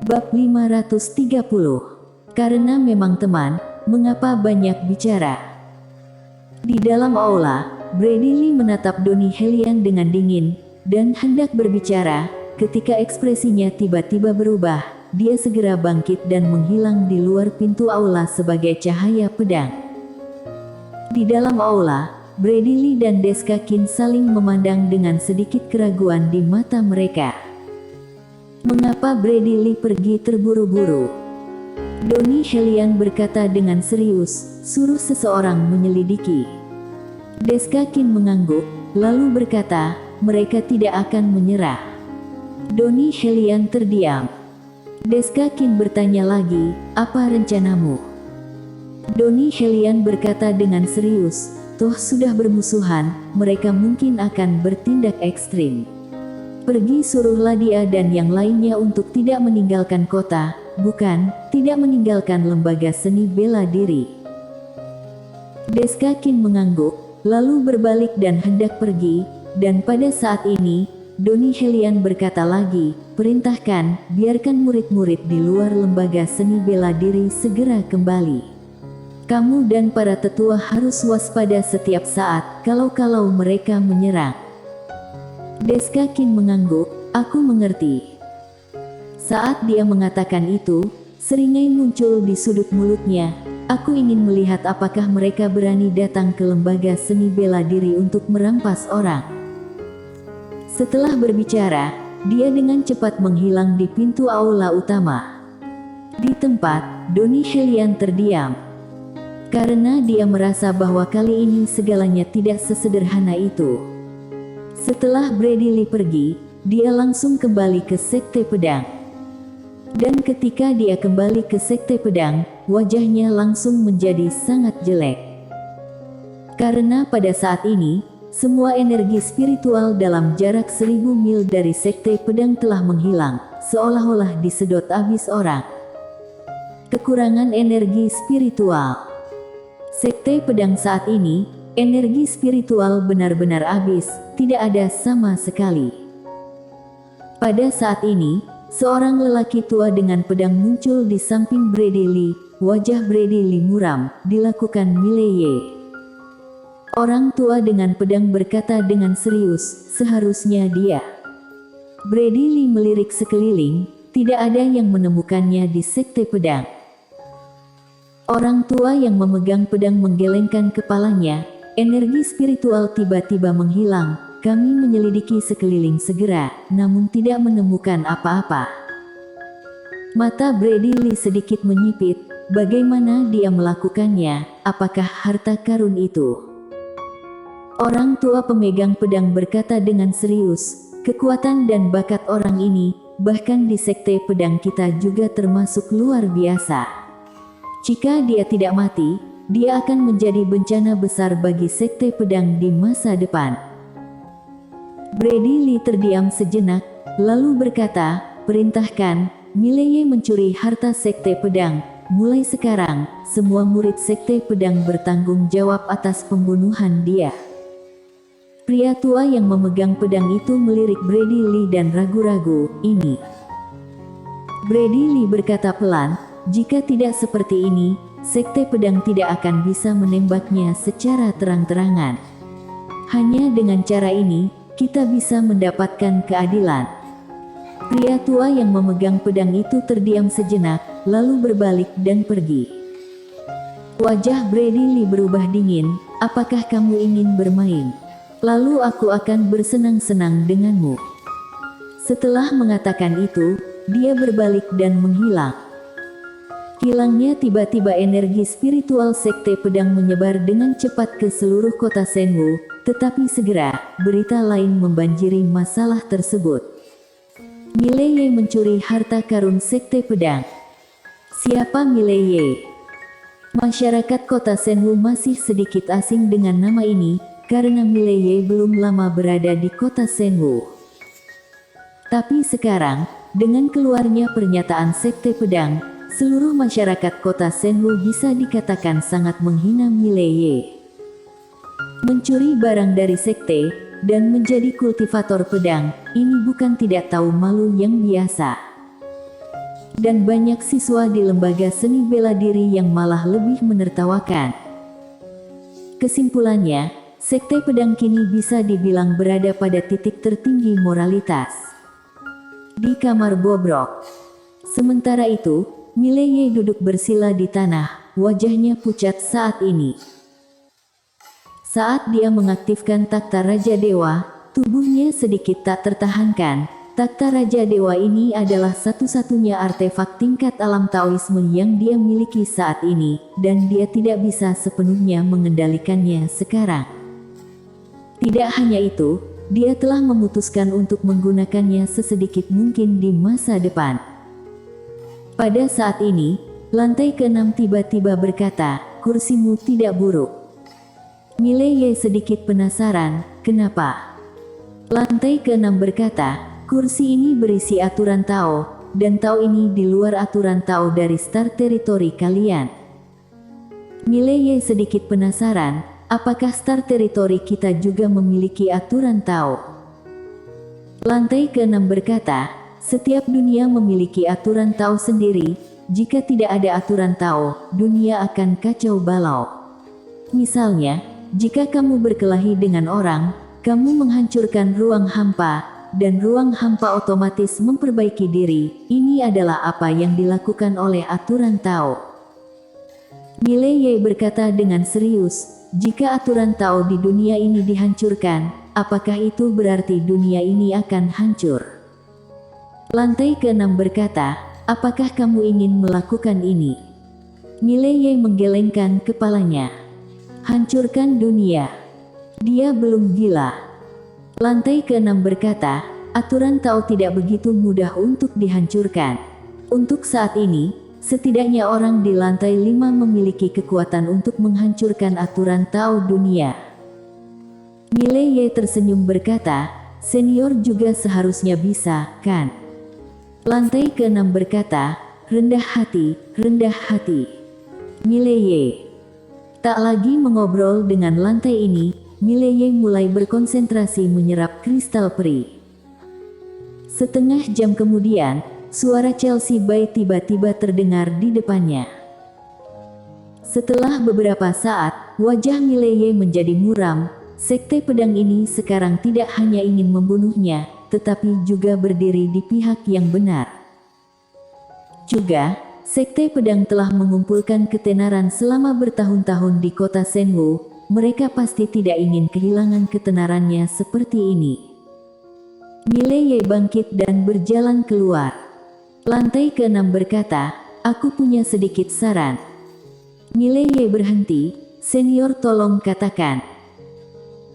Bab 530. Karena memang teman, mengapa banyak bicara? Di dalam aula, Brady Lee menatap Donnie Helian dengan dingin, dan hendak berbicara, ketika ekspresinya tiba-tiba berubah, dia segera bangkit dan menghilang di luar pintu aula sebagai cahaya pedang. Di dalam aula, Brady Lee dan Deska Kin saling memandang dengan sedikit keraguan di mata mereka. Mengapa Brady Lee pergi terburu-buru? Donnie Helian berkata dengan serius, suruh seseorang menyelidiki. Deska Kin mengangguk, lalu berkata, mereka tidak akan menyerah. Donnie Helian terdiam. Deska Kin bertanya lagi, apa rencanamu? Donnie Helian berkata dengan serius, toh sudah bermusuhan, mereka mungkin akan bertindak ekstrim. Pergi suruhlah dia dan yang lainnya untuk tidak meninggalkan kota, bukan, tidak meninggalkan lembaga seni bela diri. Deska Kin mengangguk, lalu berbalik dan hendak pergi, dan pada saat ini, Donnie Helian berkata lagi, perintahkan, biarkan murid-murid di luar lembaga seni bela diri segera kembali. Kamu dan para tetua harus waspada setiap saat, kalau mereka menyerang. Deska Kin mengangguk, aku mengerti. Saat dia mengatakan itu, seringai muncul di sudut mulutnya, aku ingin melihat apakah mereka berani datang ke lembaga seni bela diri untuk merampas orang. Setelah berbicara, dia dengan cepat menghilang di pintu aula utama. Di tempat, Donnie Helian terdiam. Karena dia merasa bahwa kali ini segalanya tidak sesederhana itu. Setelah Brady Lee pergi, dia langsung kembali ke Sekte Pedang. Dan ketika dia kembali ke Sekte Pedang, wajahnya langsung menjadi sangat jelek. Karena pada saat ini, semua energi spiritual dalam jarak 1000 mil dari Sekte Pedang telah menghilang, seolah-olah disedot habis orang. Kekurangan energi spiritual. Sekte Pedang saat ini, energi spiritual benar-benar habis, tidak ada sama sekali. Pada saat ini, seorang lelaki tua dengan pedang muncul di samping Brady Lee, wajah Brady Lee muram, dilakukan Mileye. Orang tua dengan pedang berkata dengan serius, seharusnya dia. Brady Lee melirik sekeliling, tidak ada yang menemukannya di Sekte Pedang. Orang tua yang memegang pedang menggelengkan kepalanya, energi spiritual tiba-tiba menghilang. Kami menyelidiki sekeliling segera, namun tidak menemukan apa-apa. Mata Brady Lee sedikit menyipit, bagaimana dia melakukannya, apakah harta karun itu? Orang tua pemegang pedang berkata dengan serius, kekuatan dan bakat orang ini, bahkan di Sekte Pedang kita juga termasuk luar biasa. Jika dia tidak mati, dia akan menjadi bencana besar bagi Sekte Pedang di masa depan. Brady Lee terdiam sejenak, lalu berkata, perintahkan, Mileye mencuri harta Sekte Pedang. Mulai sekarang, semua murid Sekte Pedang bertanggung jawab atas pembunuhan dia. Pria tua yang memegang pedang itu melirik Brady Lee dan ragu-ragu, ini. Brady Lee berkata pelan, jika tidak seperti ini, Sekte Pedang tidak akan bisa menembaknya secara terang-terangan. Hanya dengan cara ini, kita bisa mendapatkan keadilan. Pria tua yang memegang pedang itu terdiam sejenak, lalu berbalik dan pergi. Wajah Brady Lee berubah dingin, apakah kamu ingin bermain? Lalu aku akan bersenang-senang denganmu. Setelah mengatakan itu, dia berbalik dan menghilang. Hilangnya tiba-tiba energi spiritual Sekte Pedang menyebar dengan cepat ke seluruh kota Senwu, tetapi segera, berita lain membanjiri masalah tersebut. Mileye mencuri harta karun Sekte Pedang. Siapa Mileye? Masyarakat kota Senwu masih sedikit asing dengan nama ini, karena Mileye belum lama berada di kota Senwu. Tapi sekarang, dengan keluarnya pernyataan Sekte Pedang, seluruh masyarakat kota Senwu bisa dikatakan sangat menghina Mileye. Mencuri barang dari sekte, dan menjadi kultivator pedang, ini bukan tidak tahu malu yang biasa. Dan banyak siswa di lembaga seni bela diri yang malah lebih menertawakan. Kesimpulannya, sekte pedang kini bisa dibilang berada pada titik tertinggi moralitas. Di kamar bobrok. Sementara itu, Mileye duduk bersila di tanah, wajahnya pucat saat ini. Saat dia mengaktifkan takhta Raja Dewa, tubuhnya sedikit tak tertahankan. Takhta Raja Dewa ini adalah satu-satunya artefak tingkat alam Taoisme yang dia miliki saat ini, dan dia tidak bisa sepenuhnya mengendalikannya sekarang. Tidak hanya itu, dia telah memutuskan untuk menggunakannya sesedikit mungkin di masa depan. Pada saat ini, lantai ke-6 tiba-tiba berkata, "Kursimu tidak buruk." Mileye sedikit penasaran, kenapa? Lantai ke-6 berkata, "Kursi ini berisi aturan Tao, dan Tao ini di luar aturan Tao dari Star Territory kalian." Mileye sedikit penasaran, apakah Star Territory kita juga memiliki aturan Tao? Lantai ke-6 berkata, "Setiap dunia memiliki aturan Tao sendiri, jika tidak ada aturan Tao, dunia akan kacau balau. Misalnya, jika kamu berkelahi dengan orang, kamu menghancurkan ruang hampa, dan ruang hampa otomatis memperbaiki diri. Ini adalah apa yang dilakukan oleh aturan Tao." Mileye berkata dengan serius, "Jika aturan Tao di dunia ini dihancurkan, apakah itu berarti dunia ini akan hancur?" Lantai ke-6 berkata, "Apakah kamu ingin melakukan ini?" Mileye menggelengkan kepalanya. "Hancurkan dunia? Dia belum gila." Lantai ke-6 berkata, "Aturan Tao tidak begitu mudah untuk dihancurkan. Untuk saat ini, setidaknya orang di lantai 5 memiliki kekuatan untuk menghancurkan aturan Tao dunia." Mileye tersenyum berkata, "Senior juga seharusnya bisa, kan?" Lantai ke-6 berkata, "Rendah hati, rendah hati." Mileye tak lagi mengobrol dengan lantai ini. Mileye mulai berkonsentrasi menyerap kristal peri. Setengah jam kemudian, suara Chelsea Bay tiba-tiba terdengar di depannya. Setelah beberapa saat, wajah Mileye menjadi muram. Sekte pedang ini sekarang tidak hanya ingin membunuhnya, tetapi juga berdiri di pihak yang benar. Juga, sekte pedang telah mengumpulkan ketenaran selama bertahun-tahun di kota Senwu. Mereka pasti tidak ingin kehilangan ketenarannya seperti ini. Mileye bangkit dan berjalan keluar. Lantai ke-6 berkata, "Aku punya sedikit saran." Mileye berhenti, "Senior tolong katakan."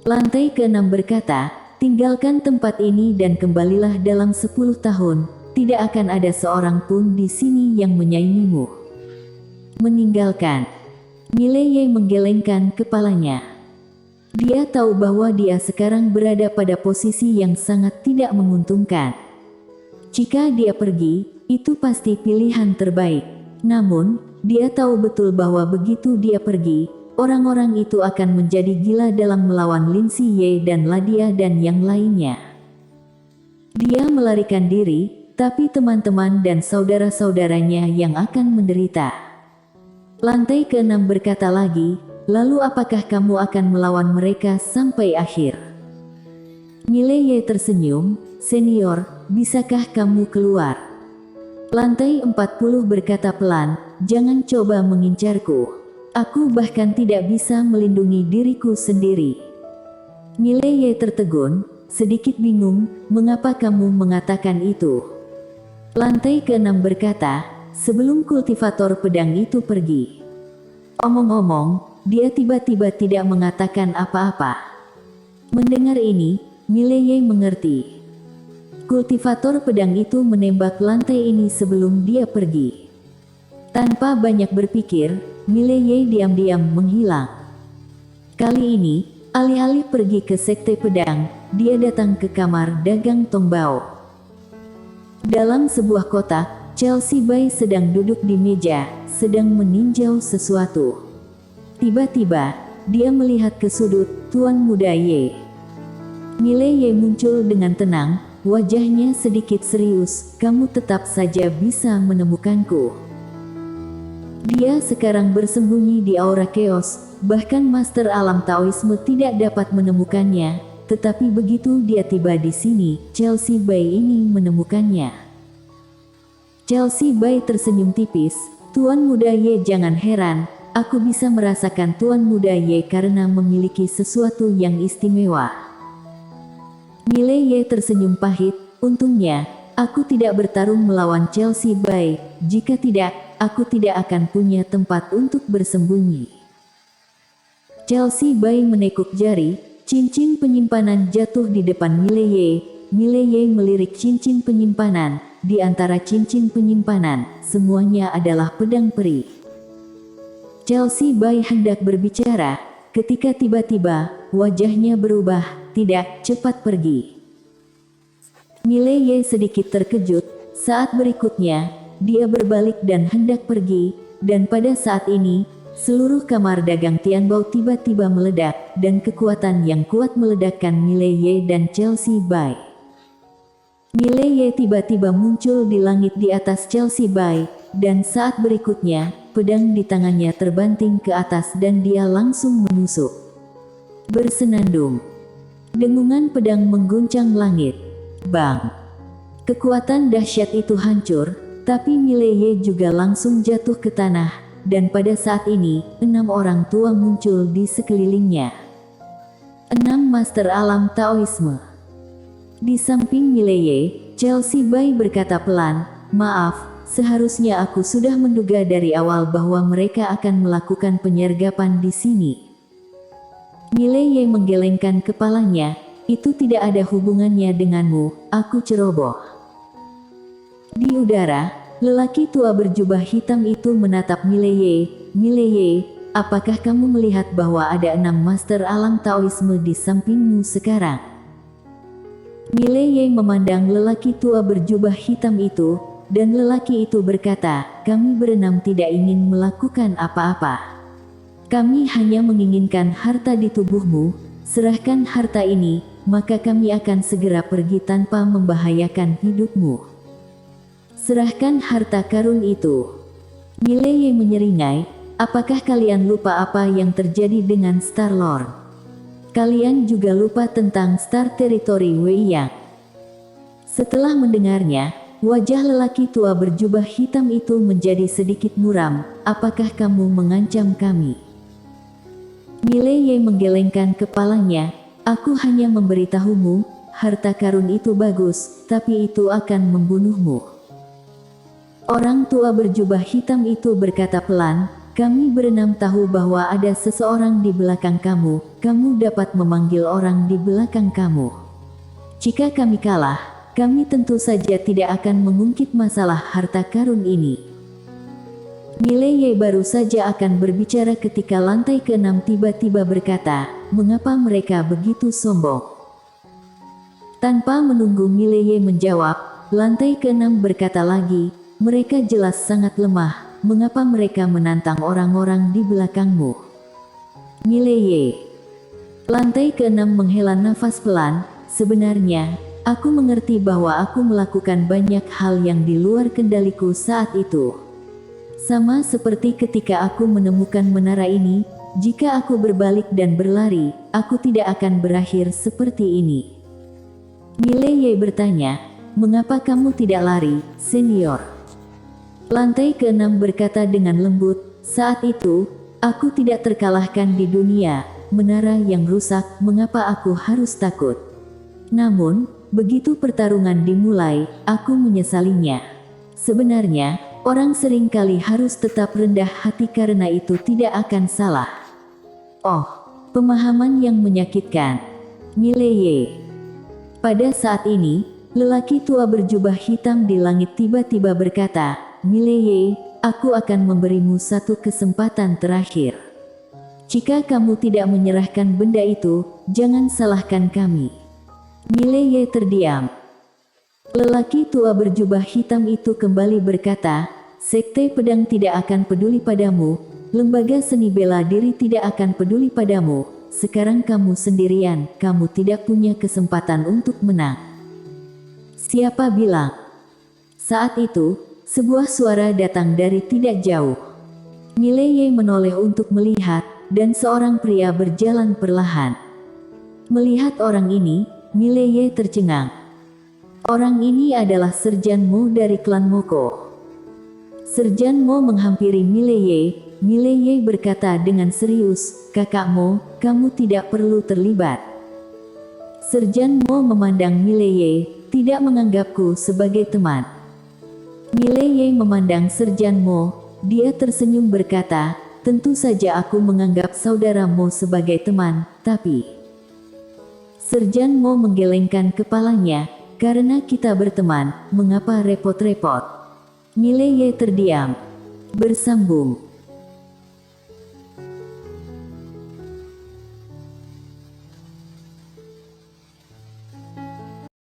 Lantai ke-6 berkata, "Tinggalkan tempat ini dan kembalilah dalam 10 tahun. Tidak akan ada seorang pun di sini yang menyaingimu." Meninggalkan. Mileye menggelengkan kepalanya. Dia tahu bahwa dia sekarang berada pada posisi yang sangat tidak menguntungkan. Jika dia pergi, itu pasti pilihan terbaik. Namun, dia tahu betul bahwa begitu dia pergi, orang-orang itu akan menjadi gila dalam melawan Lin Siye dan Ladia dan yang lainnya. Dia melarikan diri, tapi teman-teman dan saudara-saudaranya yang akan menderita. Lantai ke-6 berkata lagi, "Lalu apakah kamu akan melawan mereka sampai akhir?" Mileye tersenyum, "Senior, bisakah kamu keluar?" Lantai 40 berkata pelan, "Jangan coba mengincarku. Aku bahkan tidak bisa melindungi diriku sendiri." Mileye tertegun, sedikit bingung, "Mengapa kamu mengatakan itu?" Lantai ke-6 berkata, "Sebelum kultivator pedang itu pergi." Omong-omong, dia tiba-tiba tidak mengatakan apa-apa. Mendengar ini, Mileye mengerti. Kultivator pedang itu menembak lantai ini sebelum dia pergi. Tanpa banyak berpikir, Mileye diam-diam menghilang. Kali ini, alih-alih pergi ke sekte pedang, dia datang ke kamar dagang Tongbao. Dalam sebuah kotak, Chelsea Bay sedang duduk di meja, sedang meninjau sesuatu. Tiba-tiba, dia melihat ke sudut Tuan Muda Ye. Mileye muncul dengan tenang, wajahnya sedikit serius, kamu tetap saja bisa menemukanku. Dia sekarang bersembunyi di aura chaos, bahkan Master Alam Taoisme tidak dapat menemukannya, tetapi begitu dia tiba di sini, Chelsea Bai ini menemukannya. Chelsea Bai tersenyum tipis, Tuan Muda Ye jangan heran, aku bisa merasakan Tuan Muda Ye karena memiliki sesuatu yang istimewa. Mile Ye tersenyum pahit, untungnya, aku tidak bertarung melawan Chelsea Bai, jika tidak, aku tidak akan punya tempat untuk bersembunyi. Chelsea Bai menekuk jari, cincin penyimpanan jatuh di depan Mile Ye. Mile Ye melirik cincin penyimpanan, di antara cincin penyimpanan, semuanya adalah pedang peri. Chelsea Bai hendak berbicara, ketika tiba-tiba, wajahnya berubah, tidak, cepat pergi. Mile Ye sedikit terkejut, saat berikutnya, dia berbalik dan hendak pergi, dan pada saat ini, seluruh kamar dagang Tianbao tiba-tiba meledak, dan kekuatan yang kuat meledakkan Mile Ye dan Chelsea Bai. Mile Ye tiba-tiba muncul di langit di atas Chelsea Bai, dan saat berikutnya, pedang di tangannya terbanting ke atas dan dia langsung menusuk. Bersenandung. Dengungan pedang mengguncang langit. Bang! Kekuatan dahsyat itu hancur, tapi Mile Ye juga langsung jatuh ke tanah, dan pada saat ini, 6 orang tua muncul di sekelilingnya. 6 Master Alam Taoisme. Di samping Mile Ye, Chelsea Bai berkata pelan, maaf, seharusnya aku sudah menduga dari awal bahwa mereka akan melakukan penyergapan di sini. Mile Ye menggelengkan kepalanya, itu tidak ada hubungannya denganmu, aku ceroboh. Di udara, lelaki tua berjubah hitam itu menatap Mile Ye. Mile Ye, apakah kamu melihat bahwa ada 6 Master Alam Taoisme di sampingmu sekarang? Mile Ye memandang lelaki tua berjubah hitam itu, dan lelaki itu berkata, kami berenam tidak ingin melakukan apa-apa. Kami hanya menginginkan harta di tubuhmu, serahkan harta ini, maka kami akan segera pergi tanpa membahayakan hidupmu. Serahkan harta karun itu. Mile Ye menyeringai, apakah kalian lupa apa yang terjadi dengan Star Lord? Kalian juga lupa tentang Star Territory Wei Yang. Setelah mendengarnya, wajah lelaki tua berjubah hitam itu menjadi sedikit muram, apakah kamu mengancam kami? Mile Ye menggelengkan kepalanya, aku hanya memberitahumu, harta karun itu bagus, tapi itu akan membunuhmu. Orang tua berjubah hitam itu berkata pelan, kami berenam tahu bahwa ada seseorang di belakang kamu, kamu dapat memanggil orang di belakang kamu. Jika kami kalah, kami tentu saja tidak akan mengungkit masalah harta karun ini. Mile Ye baru saja akan berbicara ketika lantai ke-6 tiba-tiba berkata, mengapa mereka begitu sombong? Tanpa menunggu Mile Ye menjawab, lantai ke-6 berkata lagi, mereka jelas sangat lemah, mengapa mereka menantang orang-orang di belakangmu? Mile Ye. Lantai ke-6 menghela nafas pelan, sebenarnya, aku mengerti bahwa aku melakukan banyak hal yang di luar kendaliku saat itu. Sama seperti ketika aku menemukan menara ini, jika aku berbalik dan berlari, aku tidak akan berakhir seperti ini. Mile Ye bertanya, mengapa kamu tidak lari, senior? Lantai ke-6 berkata dengan lembut, saat itu, aku tidak terkalahkan di dunia, menara yang rusak, mengapa aku harus takut? Namun, begitu pertarungan dimulai, aku menyesalinya. Sebenarnya, orang seringkali harus tetap rendah hati karena itu tidak akan salah. Oh, pemahaman yang menyakitkan. Mile Ye. Pada saat ini, lelaki tua berjubah hitam di langit tiba-tiba berkata, Mile Ye, aku akan memberimu satu kesempatan terakhir. Jika kamu tidak menyerahkan benda itu, jangan salahkan kami. Mile Ye terdiam. Lelaki tua berjubah hitam itu kembali berkata, Sekte Pedang tidak akan peduli padamu, lembaga seni bela diri tidak akan peduli padamu, sekarang kamu sendirian, kamu tidak punya kesempatan untuk menang. Siapa bilang? Saat itu, sebuah suara datang dari tidak jauh. Mileye menoleh untuk melihat, dan seorang pria berjalan perlahan. Melihat orang ini, Mileye tercengang. Orang ini adalah Serjan Mo dari klan Moko. Serjan Mo menghampiri Mileye. Mileye berkata dengan serius, "Kakak Mo, kamu tidak perlu terlibat." Serjan Mo memandang Mileye, tidak menganggapku sebagai teman. Mileye memandang Serjan Mo, dia tersenyum berkata, "Tentu saja aku menganggap saudara Mo sebagai teman, tapi..." Serjan Mo menggelengkan kepalanya, "Karena kita berteman, mengapa repot-repot?" Mileye terdiam. Bersambung.